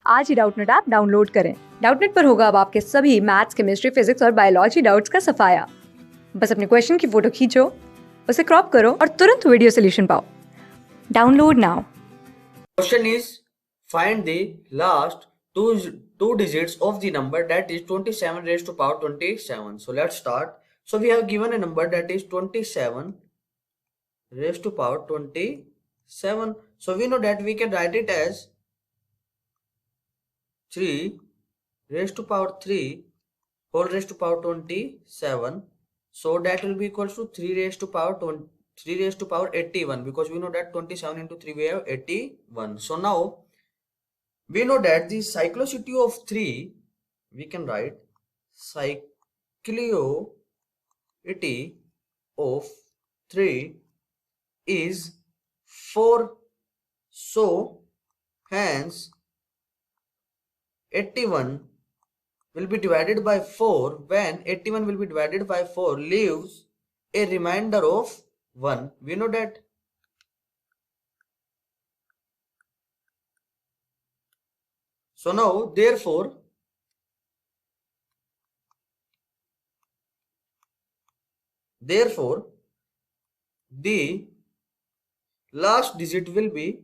आज ही Doubtnut app download करें। Doubtnut पर होगा अब आपके सभी मैथ्स, केमिस्ट्री, फिजिक्स और बायोलॉजी डाउट्स का सफाया। बस अपने क्वेश्चन की फोटो खींचो, उसे क्रॉप करो और तुरंत वीडियो सोल्यूशन पाओ। Download now. Question is, find the last two digits of the number that is 27 raised to power 27. So let's start. So we have given a number that is 27 raised to power 27. So we know that we can write it as 3 raised to power 3 whole raised to power 27. So that will be equals to 3 raised to power 20, 3 raised to power 81, because we know that 27 into 3 we have 81. So now we know that the cyclicity of 3, we can write cyclicity of 3 is 4. So hence 81 will be divided by 4. When 81 will be divided by 4 leaves a remainder of 1. We know that. So now therefore the last digit will be,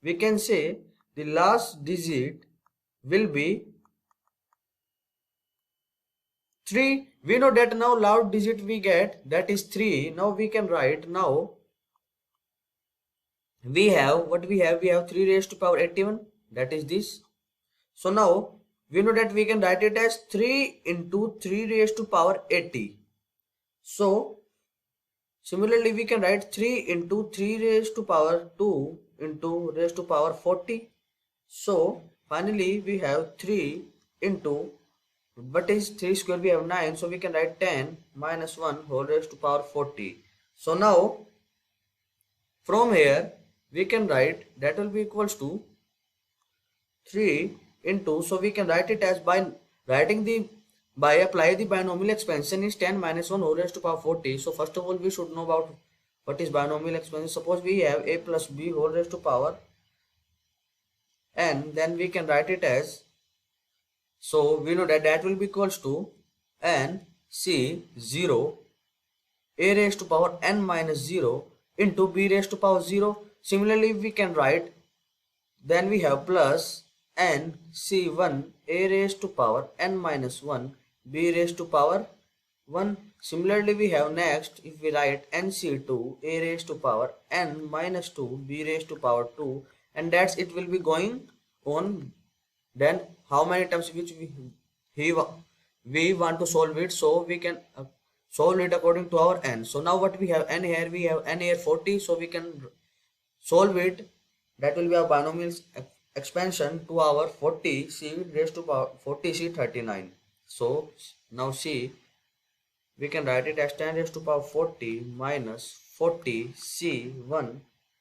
we can say the last digit will be 3. We know that now last digit we get, that is 3. Now we can write, now we have what we have 3 raised to power 81, that is this. So now we know that we can write it as 3 into 3 raised to power 80. So similarly we can write 3 into 3 raised to power 2 into raised to power 40. So finally we have 3 into, what is 3 square, we have 9, so we can write 10 minus 1 whole raised to power 40. So now from here we can write that will be equals to 3 into, so we can write it as by writing the, by apply the binomial expansion is 10 minus 1 whole raised to power 40. So first of all we should know about what is binomial expansion. Suppose we have a plus b whole raised to power n, then we can write it as, so we know that that will be equals to n c 0 a raised to power n minus 0 into b raised to power 0. Similarly we can write, then we have plus n c1 a raised to power n minus 1 b raised to power 1. Similarly we have next, if we write nc2 a raised to power n minus 2 b raised to power 2, and that's it will be going on. Then how many times which we want to solve it, so we can solve it according to our n. So now what we have n here, we have n here 40, so we can solve it. That will be our binomial expansion to our 40 c raised to power 40 c 39. So now c, we can write it as 10 raised to power 40 minus 40 c1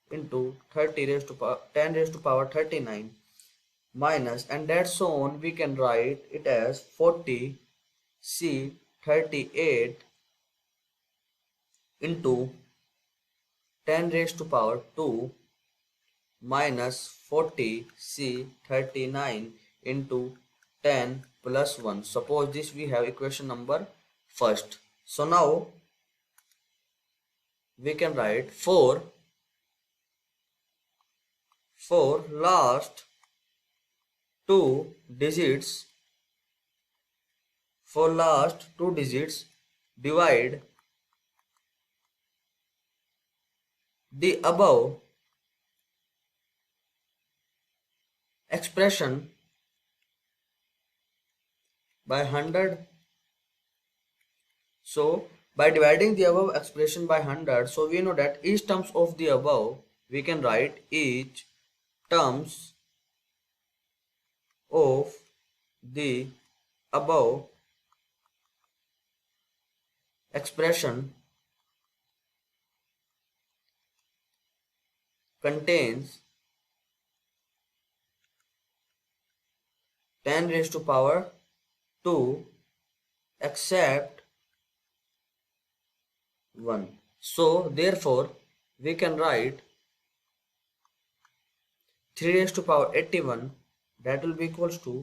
into 30 raised to power 10 raised to power 39 minus, and that's so on, we can write it as 40 c 38 into 10 raised to power 2 minus 40 c 39 into 10 plus 1. Suppose this we have equation number first. So now we can write for last two digits, for last two digits divide the above expression by 100. So by dividing the above expression by 100, so we know that each terms of the above, we can write each terms of the above expression contains 10 raised to power 2 except 1. So therefore we can write 3 raised to power 81 that will be equals to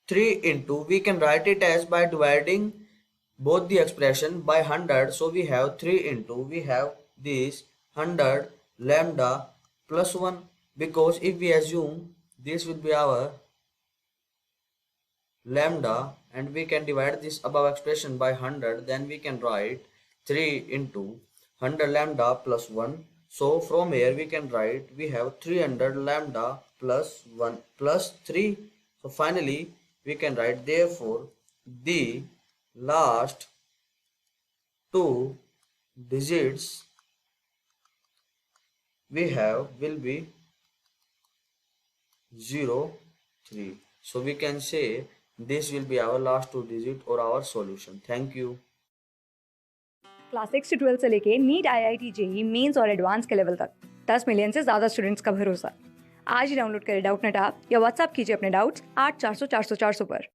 3 into, we can write it as by dividing both the expression by 100. So we have 3 into, we have this 100 lambda plus 1, because if we assume this will be our lambda and we can divide this above expression by 100, then we can write 3 into 100 lambda plus 1. So from here we can write, we have 300 lambda plus 1 plus 3. So finally we can write, therefore the last two digits we have will be 0, 3. So we can say this will be our last two digit or our solution. Thank you. Class 6 से 12 से लेके NEET IIT JEE mains और advance के level तक 10 million से ज़्यादा students का भरोसा। आज ही डाउनलोड करें डाउटनेट ऐप या व्हाट्सएप कीजिए अपने डाउट्स 8400 400 400 पर।